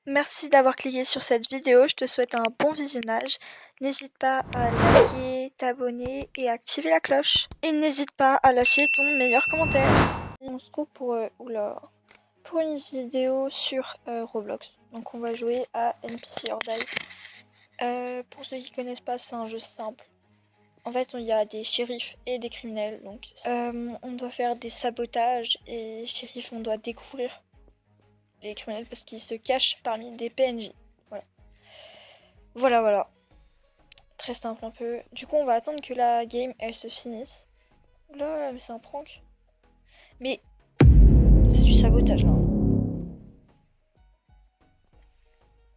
Merci d'avoir cliqué sur cette vidéo, je te souhaite un bon visionnage. N'hésite pas à liker, t'abonner et activer la cloche. Et n'hésite pas à lâcher ton meilleur commentaire. On se retrouve pour une vidéo sur Roblox. Donc on va jouer à NPC or Die. Pour ceux qui connaissent pas, c'est un jeu simple. En fait, il y a des shérifs et des criminels. Donc on doit faire des sabotages et shérifs, on doit découvrir les criminels parce qu'ils se cachent parmi des PNJ. Voilà. Très simple un peu. Du coup, on va attendre que la game elle se finisse. Là, mais c'est un prank. Mais c'est du sabotage là.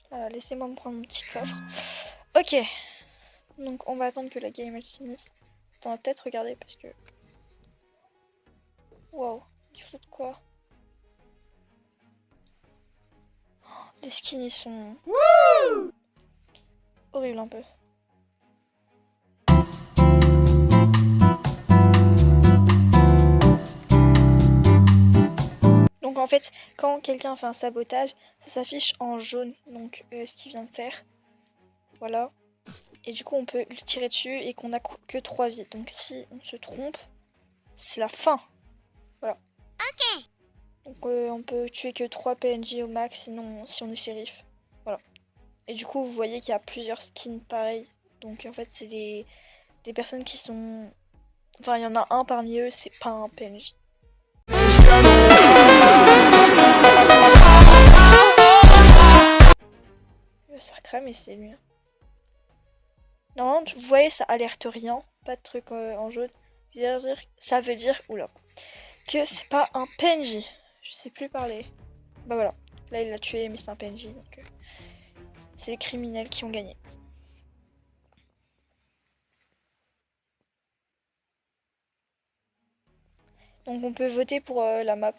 Voilà, laissez-moi me prendre mon petit coffre. Ok. Donc on va attendre que la game elle se finisse. Attends, on va peut-être regarder parce que. Waouh, il faut de quoi? Les skins ils sont horribles un peu. Donc en fait, quand quelqu'un fait un sabotage, ça s'affiche en jaune, donc ce qu'il vient de faire. Voilà. Et du coup, on peut lui tirer dessus et qu'on a que 3 vies. Donc si on se trompe, c'est la fin. Voilà. Ok. Donc on peut tuer que 3 PNJ au max, sinon si on est shérif. Voilà. Et du coup, vous voyez qu'il y a plusieurs skins pareils. Donc en fait, c'est des personnes qui sont... Enfin, il y en a un parmi eux, c'est pas un PNJ. Ça crame et c'est lui. Non, vous voyez, ça alerte rien. Pas de truc en jaune. Ça veut dire, oula, que c'est pas un PNJ. Je sais plus parler. Bah voilà. Là, il l'a tué, mais c'est un PNJ. Donc, c'est les criminels qui ont gagné. Donc, on peut voter pour la map.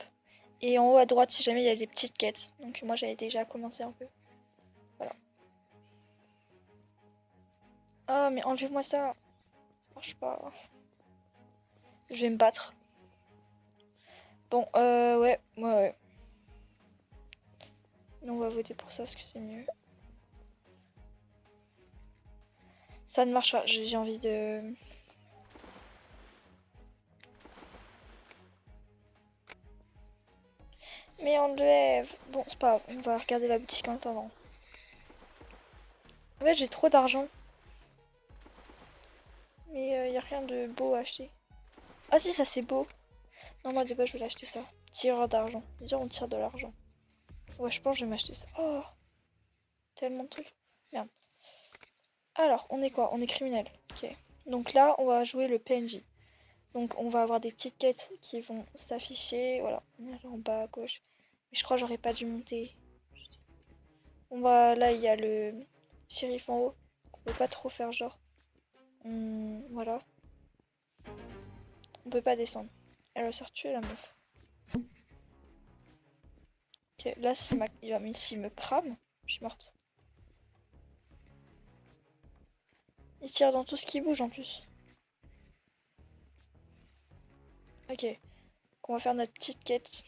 Et en haut à droite, si jamais il y a des petites quêtes. Donc, moi, j'avais déjà commencé un peu. Voilà. Ah, mais enlevez-moi ça. Ça marche pas. Je vais me battre. Bon, ouais. On va voter pour ça parce que c'est mieux. Ça ne marche pas. J'ai envie de... Mais enlève. Bon, c'est pas grave. On va regarder la boutique en attendant. En fait, j'ai trop d'argent. Mais y a rien de beau à acheter. Ah si, ça c'est beau. Non, moi de base, je vais l'acheter ça. Tireur d'argent. Dire on tire de l'argent. Ouais, je pense que je vais m'acheter ça. Oh, tellement de trucs. Merde. Alors, on est quoi? On est criminel. Ok. Donc là, on va jouer le PNJ. Donc on va avoir des petites quêtes qui vont s'afficher. Voilà. On est en bas à gauche. Mais je crois que j'aurais pas dû monter. On va... Là, il y a le shérif en haut. On peut pas trop faire genre. Voilà. On peut pas descendre. Elle va se retuer la meuf. Ok, là s'il me crame, je suis morte. Il tire dans tout ce qui bouge en plus. Ok. Donc on va faire notre petite quête.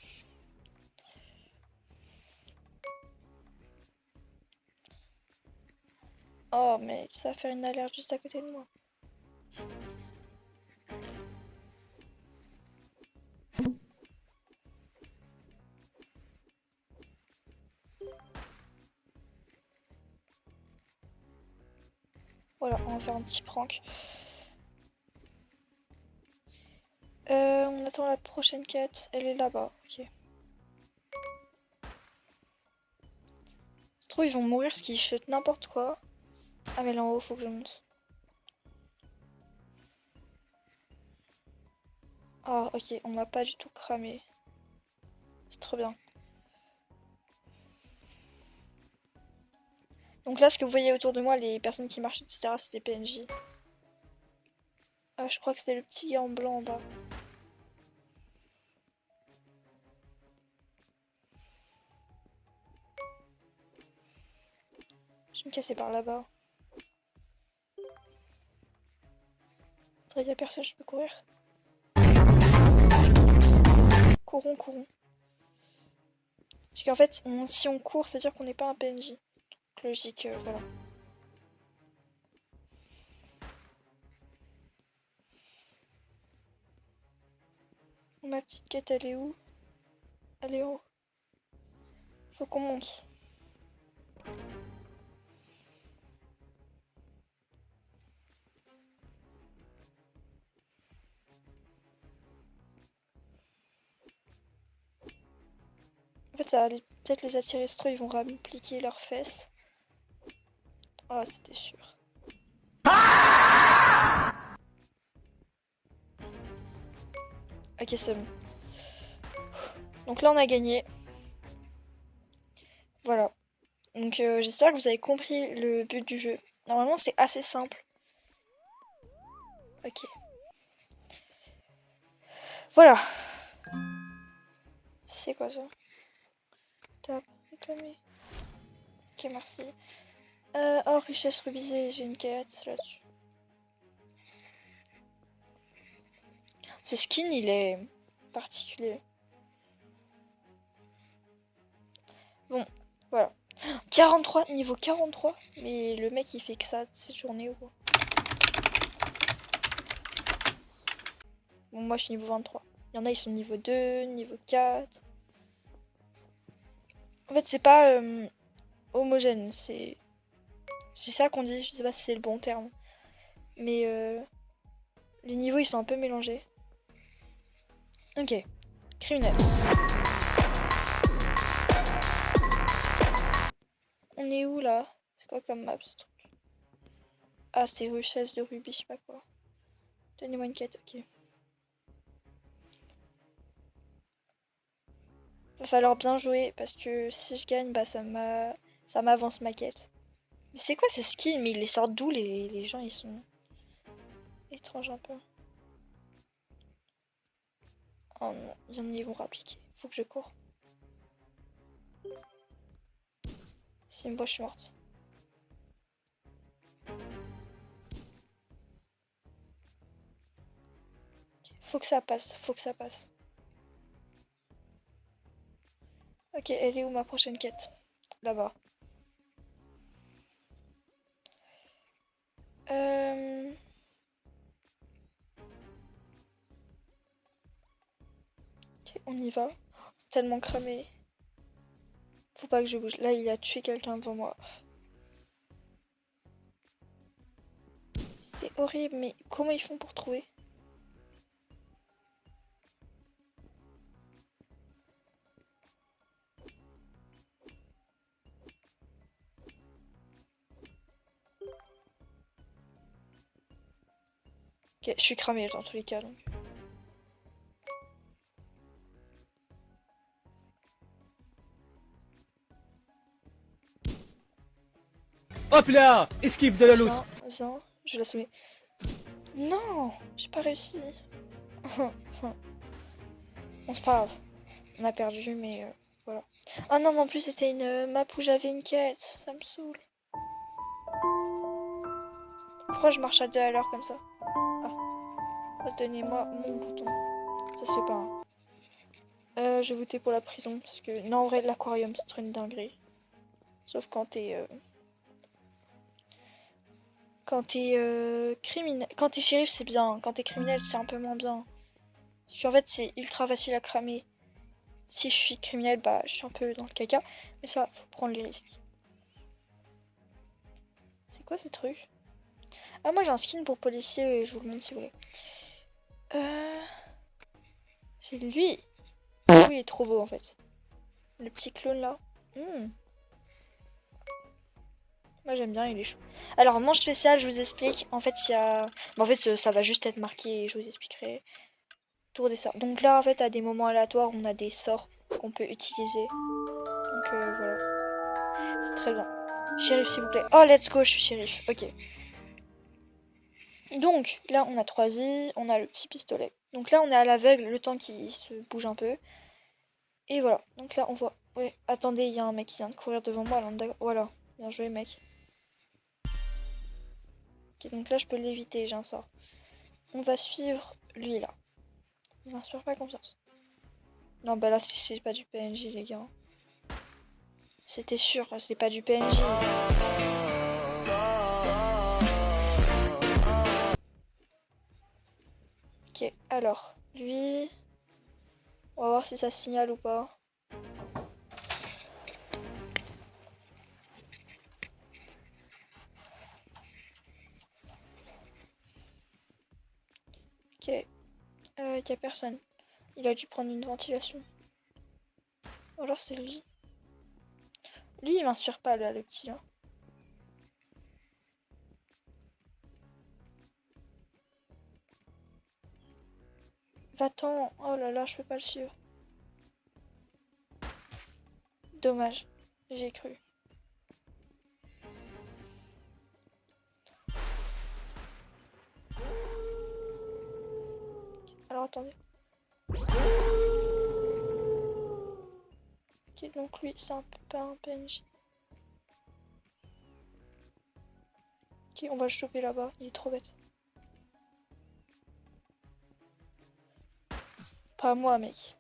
Oh mais ça va faire une alerte juste à côté de moi. Voilà, on va faire un petit prank. On attend la prochaine quête. Elle est là-bas. Ok. Je trouve ils vont mourir parce qu'ils chutent n'importe quoi. Ah mais là en haut, faut que je monte. Ah ok, on m'a pas du tout cramé. C'est trop bien. Donc là, ce que vous voyez autour de moi, les personnes qui marchent, etc., c'est des PNJ. Ah, je crois que c'était le petit gars en blanc en bas. Je vais me casser par là-bas. Il y a personne, je peux courir. Courons. Parce qu'en fait, si on court, c'est-à-dire qu'on n'est pas un PNJ. Donc, logique, voilà. Ma petite quête, elle est où? Elle est où? Faut qu'on monte. En fait, ça va peut-être les attirer trop, ils vont réappliquer leurs fesses. Ah, c'était sûr. Ok, c'est bon. Donc là, on a gagné. Voilà. Donc j'espère que vous avez compris le but du jeu. Normalement, c'est assez simple. Ok. Voilà. C'est quoi ça? T'as réclamé. Ok, merci. Oh, richesse rubisée, j'ai une quête là-dessus. Ce skin, il est particulier. Bon, voilà. 43, niveau 43. Mais le mec, il fait que ça cette journée ou quoi? Bon, moi, je suis niveau 23. Il y en a, ils sont niveau 2, niveau 4. En fait, c'est pas homogène. C'est ça qu'on dit. Je sais pas si c'est le bon terme. Mais les niveaux, ils sont un peu mélangés. Ok. Criminel. On est où, là? C'est quoi comme map, ce truc? Ah, c'est richesse de rubis, je sais pas quoi. Donnez-moi une quête, ok. Va falloir bien jouer, parce que si je gagne, bah ça m'avance ma quête. Mais c'est quoi ces skins? Mais ils les sortent d'où, les gens? Ils sont étranges un peu. Oh non, ils vont rappliquer. Faut que je cours. Si moi je suis morte. Faut que ça passe, faut que ça passe. Ok, elle est où ma prochaine quête? Là-bas. Ok, on y va. C'est tellement cramé. Faut pas que je bouge. Là, il a tué quelqu'un devant moi. C'est horrible, mais comment ils font pour trouver? Ok, je suis cramée dans tous les cas, donc. Hop là! Esquive de la loutre! Viens, je vais l'assommer. Non, j'ai pas réussi. Bon, c'est pas grave. On a perdu, mais voilà. Ah non, mais en plus, c'était une map où j'avais une quête. Ça me saoule. Pourquoi je marche à deux à l'heure comme ça? Ah, donnez-moi mon bouton. Ça se fait pas. Hein. Je vais voter pour la prison. Parce que, non, en vrai, l'aquarium, c'est trop une dinguerie. Sauf quand t'es. Quand t'es criminel. Quand t'es shérif, c'est bien. Quand t'es criminel, c'est un peu moins bien. Parce qu'en fait, c'est ultra facile à cramer. Si je suis criminel, bah, je suis un peu dans le caca. Mais ça, faut prendre les risques. C'est quoi ces trucs? Ah, moi j'ai un skin pour policier et je vous le montre si vous voulez. J'ai lui. Lui, il est trop beau en fait. Le petit clone là. Moi j'aime bien, il est chou. Alors, manche spéciale, je vous explique. En fait, il y a. Bon, en fait, ça va juste être marqué et je vous expliquerai. Tour des sorts. Donc là, en fait, à des moments aléatoires, on a des sorts qu'on peut utiliser. Donc voilà. C'est très bien. Shérif, s'il vous plaît. Oh, let's go, je suis shérif. Ok. Donc, là, on a 3 vies, on a le petit pistolet. Donc là, on est à l'aveugle, le temps qu'il se bouge un peu. Et voilà. Donc là, on voit. Ouais, attendez, il y a un mec qui vient de courir devant moi. Alors, voilà. Bien joué, mec. Ok, donc là, je peux l'éviter, j'ai un sort. On va suivre lui, là. Il m'inspire pas confiance. Non, bah là, c'est pas du PNJ, les gars. C'était sûr, c'est pas du PNJ. Ok, alors, lui... On va voir si ça signale ou pas. Ok, y a personne. Il a dû prendre une ventilation. Ou alors c'est lui. Lui, il m'inspire pas, là, le petit, là. Va-t'en. Oh là là, je peux pas le suivre. Dommage. J'ai cru. Alors, attendez. Ok, donc lui, c'est un peu pas un PNJ. Ok, on va le choper là-bas. Il est trop bête. Pas moi, mec.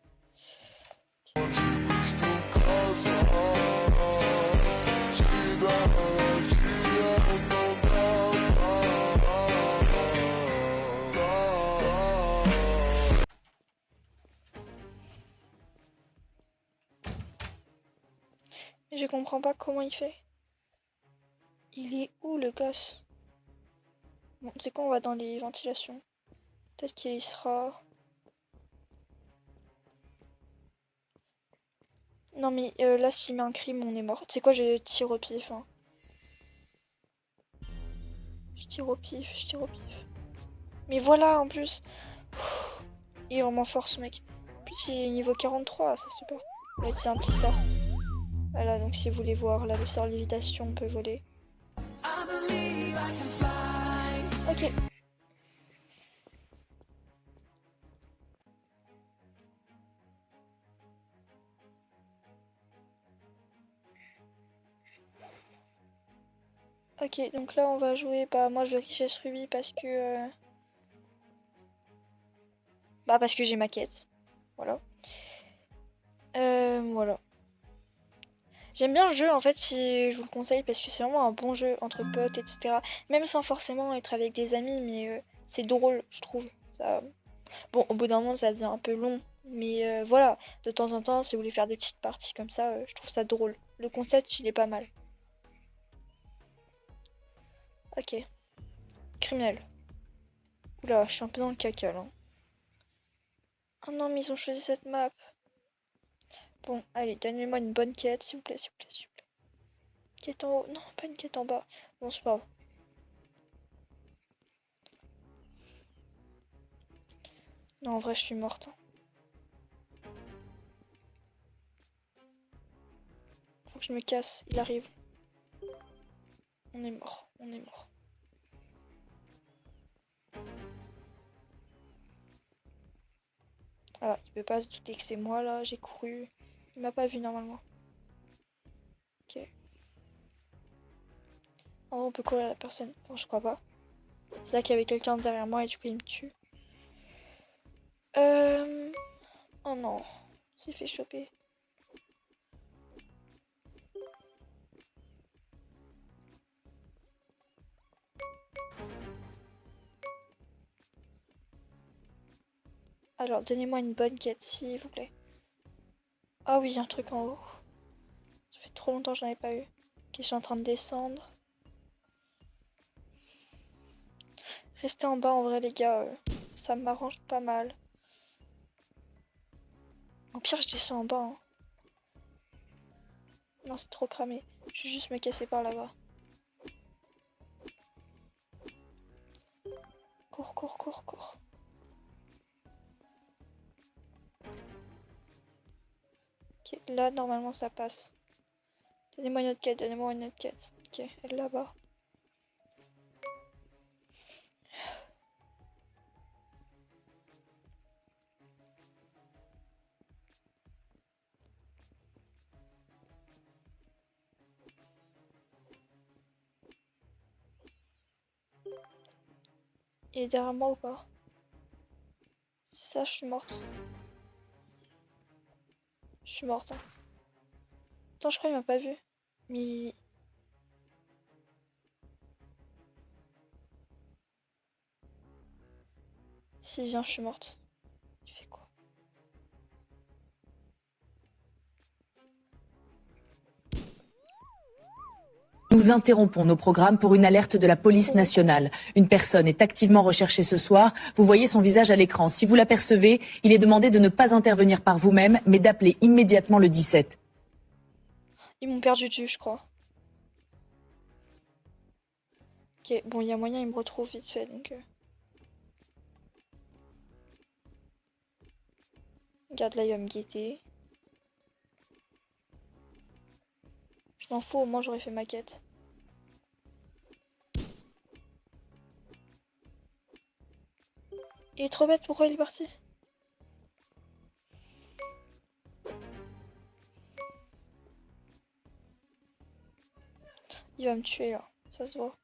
Je comprends pas comment il fait. Il est où, le gosse? Bon, c'est quoi, on va dans les ventilations. Peut-être qu'il y sera... Non mais là, s'il met un crime, on est mort. Tu sais quoi, je tire au pif. Hein. Je tire au pif, je tire au pif. Mais voilà, en plus. Il est vraiment fort, ce mec. En plus, il est niveau 43, ça c'est pas. Ouais, c'est un petit sort. Voilà, donc si vous voulez voir, là, le sort lévitation, on peut voler. Ok. Ok, donc là, on va jouer... Bah, moi, je veux richesse rubis parce que... Bah, parce que j'ai ma quête. Voilà. Voilà. J'aime bien le jeu, en fait, si je vous le conseille, parce que c'est vraiment un bon jeu entre potes, etc. Même sans forcément être avec des amis, mais c'est drôle, je trouve. Ça... Bon, au bout d'un moment, ça devient un peu long, mais voilà, de temps en temps, si vous voulez faire des petites parties comme ça, je trouve ça drôle. Le concept, il est pas mal. Ok. Criminel. Oula, je suis un peu dans le caca, là. Oh non, mais ils ont choisi cette map. Bon, allez, donnez-moi une bonne quête, s'il vous plaît, s'il vous plaît, s'il vous plaît. Quête en haut. Non, pas une quête en bas. Bon, c'est pas grave. Non, en vrai, je suis morte. Hein. Faut que je me casse, il arrive. On est mort, on est mort. Alors, il peut pas se douter que c'est moi, là, j'ai couru. Il m'a pas vu, normalement. Ok. En vrai, on peut courir à la personne. Bon, je crois pas. C'est là qu'il y avait quelqu'un derrière moi et du coup, il me tue. Oh non, il s'est fait choper. Alors, donnez-moi une bonne quête, s'il vous plaît. Ah oui, il y a un truc en haut. Ça fait trop longtemps que j'en avais pas eu. Ok, je suis en train de descendre. Restez en bas, en vrai, les gars. Ça m'arrange pas mal. Au pire, je descends en bas. Hein. Non, c'est trop cramé. Je vais juste me casser par là-bas. Cours, cours, cours, cours. Ok, là, normalement, ça passe. Donnez-moi une autre quête, donnez-moi une autre quête. Ok, elle est là-bas. Il est derrière moi ou pas? Ça, je suis morte. Je suis morte. Hein. Attends, je crois qu'il m'a pas vu. Mais... S'il vient, je suis morte. Tu fais quoi? Nous interrompons nos programmes pour une alerte de la police nationale. Une personne est activement recherchée ce soir. Vous voyez son visage à l'écran. Si vous l'apercevez, il est demandé de ne pas intervenir par vous-même, mais d'appeler immédiatement le 17. Ils m'ont perdu de vue, je crois. Ok, bon, il y a moyen, ils me retrouvent vite fait, donc... Regarde, là, il va me guetter. Je m'en fous, au moins j'aurais fait ma quête. Il est trop bête, pourquoi il est parti? Il va me tuer, là. Ça se voit.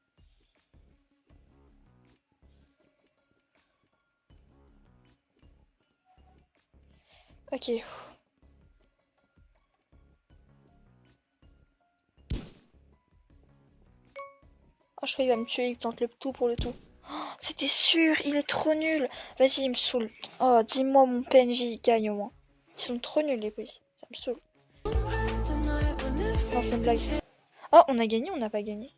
Ok. Ah, je crois qu'il va me tuer, il tente le tout pour le tout. Oh, c'était sûr, il est trop nul. Vas-y, il me saoule. Oh, dis-moi mon PNJ il gagne au moins. Ils sont trop nuls les policiers. Ça me saoule. Non, c'est une blague. Oh, on a gagné ou on n'a pas gagné?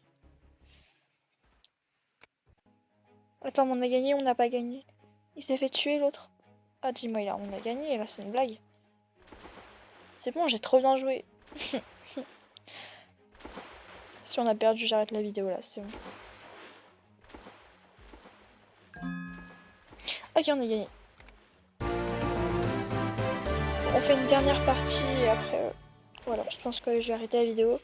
Attends, mais on a gagné ou on n'a pas gagné? Il s'est fait tuer l'autre. Ah, dis-moi, on a gagné, là, c'est une blague. C'est bon, j'ai trop bien joué. Si on a perdu, j'arrête la vidéo là, c'est bon. Ok, on a gagné. On fait une dernière partie et après, voilà, je pense que je vais arrêter la vidéo.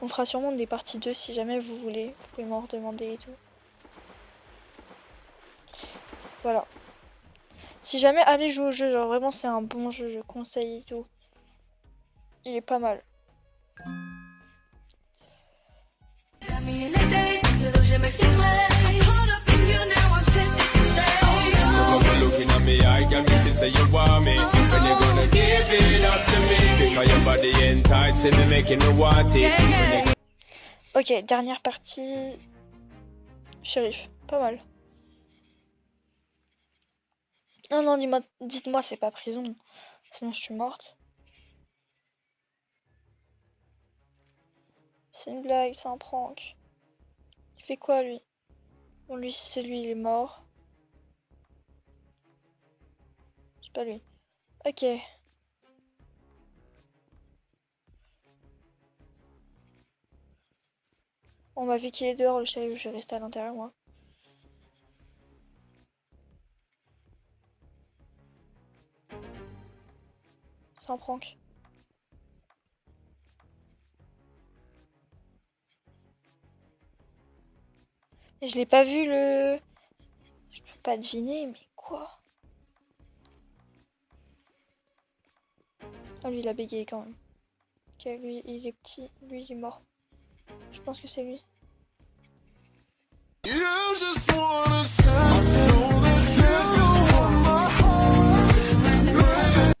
On fera sûrement des parties 2 si jamais vous voulez. Vous pouvez m'en redemander et tout. Voilà. Si jamais, allez jouer au jeu, genre vraiment c'est un bon jeu, je conseille et tout. Il est pas mal. Ok, dernière partie. Shérif, pas mal. Non, non, dites-moi, c'est pas prison. Sinon, je suis morte. C'est une blague, c'est un prank. Il fait quoi, lui? Bon, lui, si c'est lui, il est mort. C'est pas lui. Ok. On m'a vu qu'il est dehors, le shérif, je vais rester à l'intérieur, moi. C'est un prank. Et je l'ai pas vu, le... Je peux pas deviner, mais quoi? Ah, lui, il a bégayé quand même. Ok, lui, il est petit. Lui, il est mort. Je pense que c'est lui.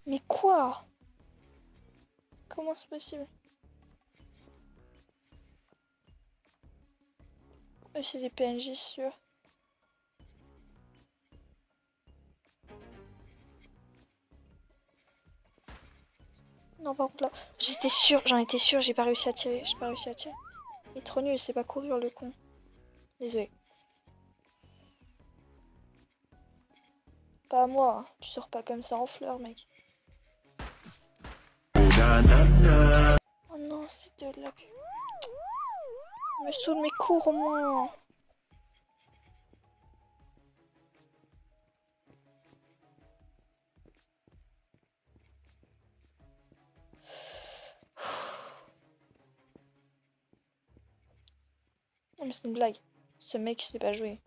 Mais quoi? Comment c'est possible? C'est des PNJ sûrs. Non, par contre là, j'étais sûre, j'en étais sûre, j'ai pas réussi à tirer, j'ai pas réussi à tirer. Il est trop nul, il sait pas courir le con. Désolé. Pas à moi, hein. Tu sors pas comme ça en fleurs, mec. Oh non, c'est de la pub. Me saoule mes cours au moins. Non mais c'est une blague. Ce mec, il sait pas jouer.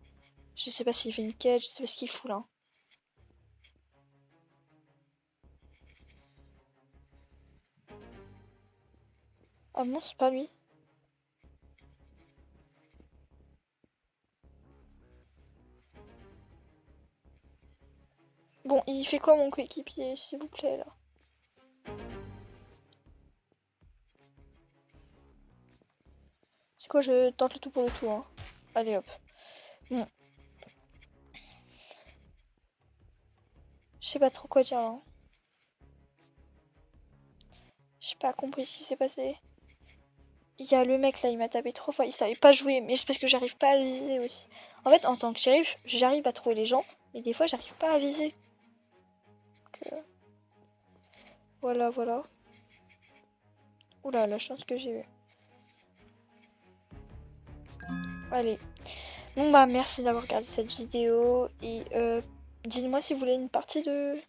Je sais pas s'il fait une quête, je sais pas ce qu'il fout là. Ah non, c'est pas lui. Bon, il fait quoi mon coéquipier, s'il vous plaît, là? C'est quoi, je tente le tout pour le tout, hein. Allez, hop. Bon. Je sais pas trop quoi dire, là. Hein. J'ai pas compris ce qui s'est passé. Il y a le mec, là, il m'a tapé 3 fois. Il savait pas jouer, mais c'est parce que j'arrive pas à viser aussi. En fait, en tant que shérif, j'arrive à trouver les gens, mais des fois, j'arrive pas à viser. Donc, voilà, voilà. Oula, la chance que j'ai eue. Allez. Bon bah merci d'avoir regardé cette vidéo et dites-moi si vous voulez une partie de